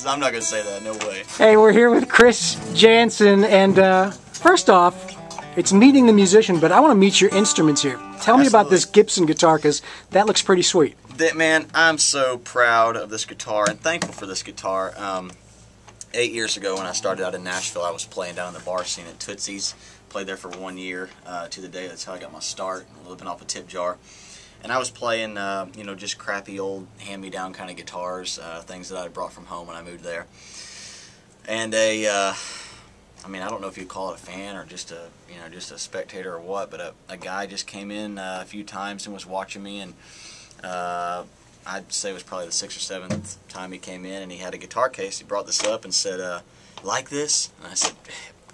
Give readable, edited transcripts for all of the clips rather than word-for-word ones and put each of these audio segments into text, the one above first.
I'm not gonna say that. No way. Hey, we're here with Chris Janson, and first off, it's meeting the musician, but I want to meet your instruments here. Tell me about this Gibson guitar, because that looks pretty sweet. Man, I'm so proud of this guitar and thankful for this guitar. 8 years ago when I started out in Nashville, I was playing down in the bar scene at Tootsie's. Played there for 1 year to the day. That's how I got my start, living off a tip jar. And I was playing, you know, just crappy old hand-me-down kind of guitars, things that I brought from home when I moved there. And I mean, I don't know if you'd call it a fan or just a, you know, just a spectator or what, but a guy just came in a few times and was watching me, and I'd say it was probably the 6th or 7th time he came in, and he had a guitar case. He brought this up and said, "Like this?" And I said,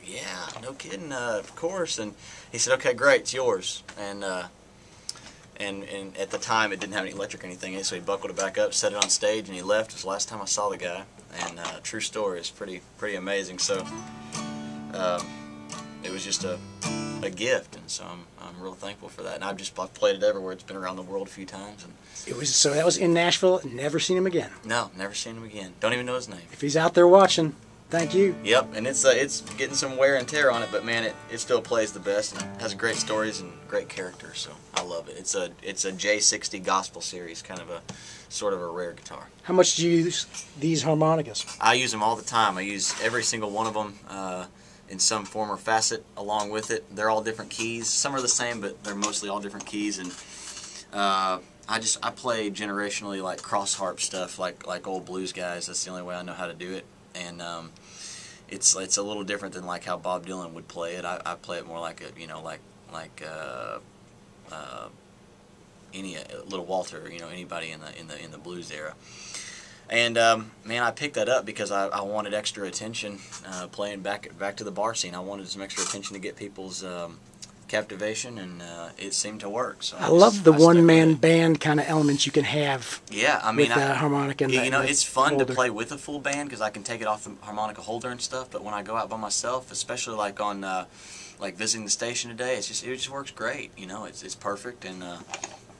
"Yeah, no kidding, of course." And he said, "Okay, great, it's yours." And at the time it didn't have any electric or anything in it, so he buckled it back up, set it on stage, and he left. It was the last time I saw the guy, and true story. It's pretty amazing. So it was just a gift, and so I'm real thankful for that. And I've played it everywhere. It's been around the world a few times. And So that was in Nashville. Never seen him again. No, never seen him again. Don't even know his name. If he's out there watching, thank you. Yep, and it's getting some wear and tear on it, but man, it still plays the best and has great stories and great characters. So I love it. It's a J60 gospel series, kind of a sort of a rare guitar. How much do you use these harmonicas? I use them all the time. I use every single one of them in some form or facet along with it. They're all different keys. Some are the same, but they're mostly all different keys. And I play generationally, like cross harp stuff, like old blues guys. That's the only way I know how to do it. And it's a little different than like how Bob Dylan would play it. I play it more like a, you know, like any Little Walter, you know, anybody in the blues era. And man, I picked that up because I wanted extra attention playing back to the bar scene. I wanted some extra attention to get people's captivation, and it seemed to work. So I love the one-man band kind of elements you can have. Yeah, I mean, with the harmonica. And you know, it's fun holder. to play with a full band because I can take it off the harmonica holder and stuff. But when I go out by myself, especially like on like visiting the station today, it just works great. You know, it's perfect, and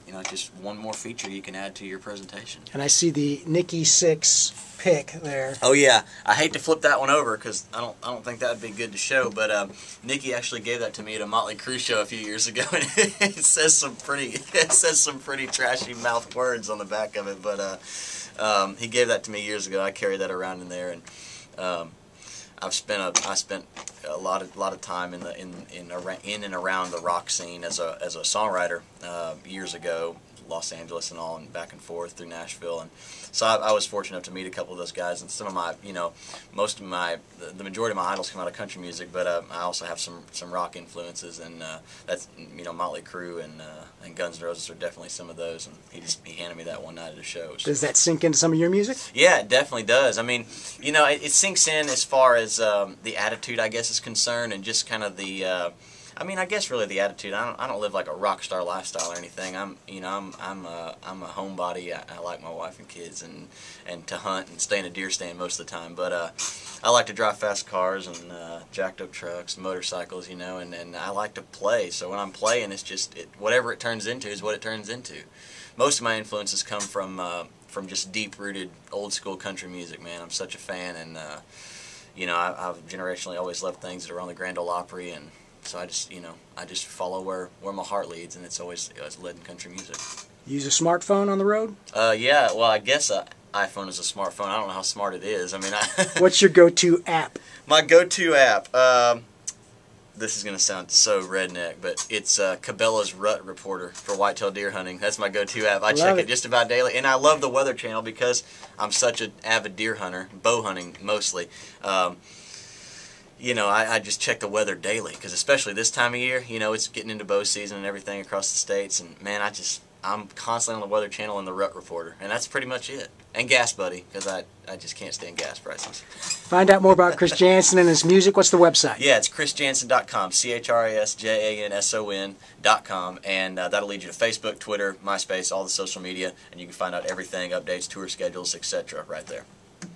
you know, it's just one more feature you can add to your presentation. And I see the Nicky 6 pick there. Oh yeah, I hate to flip that one over because I don't think that would be good to show. But Nicky actually gave that to me at a Motley Crue show a few years ago, and it says some pretty trashy mouth words on the back of it. But he gave that to me years ago. I carry that around in there, and I spent a lot of time in and around the rock scene as a songwriter years ago, Los Angeles and all, and back and forth through Nashville. And so I was fortunate enough to meet a couple of those guys, and some of my, you know, the majority of my idols come out of country music, but I also have some rock influences, and that's, you know, Motley Crue and Guns N' Roses are definitely some of those, and he handed me that one night at a show. So. Does that sink into some of your music? Yeah, it definitely does. I mean, you know, it sinks in as far as the attitude, I guess, is concerned, and just kind of the I mean, I guess really the attitude. I don't live like a rock star lifestyle or anything. I'm a homebody. I like my wife and kids, and to hunt and stay in a deer stand most of the time. But I like to drive fast cars and jacked up trucks, motorcycles, you know, and I like to play. So when I'm playing, it's just whatever it turns into is what it turns into. Most of my influences come from just deep rooted old school country music. Man, I'm such a fan, and you know, I've generationally always loved things that are on the Grand Ole Opry, and so I just follow where my heart leads, and it's led in country music. You use a smartphone on the road? Yeah, well, I guess iPhone is a smartphone. I don't know how smart it is. I mean, What's your go-to app? My go-to app, this is going to sound so redneck, but it's Cabela's Rut Reporter for whitetail deer hunting. That's my go-to app. I check it just about daily, and I love the Weather Channel because I'm such an avid deer hunter, bow hunting mostly. You know, I just check the weather daily because especially this time of year, you know, it's getting into bow season and everything across the states, and man, I'm constantly on the Weather Channel and the Rut Reporter, and that's pretty much it. And Gas Buddy, because I just can't stand gas prices. Find out more about Chris Janson and his music. What's the website? Yeah, it's chrisjanson.com, CHRISJANSON.com, and that'll lead you to Facebook, Twitter, MySpace, all the social media, and you can find out everything, updates, tour schedules, etc. right there.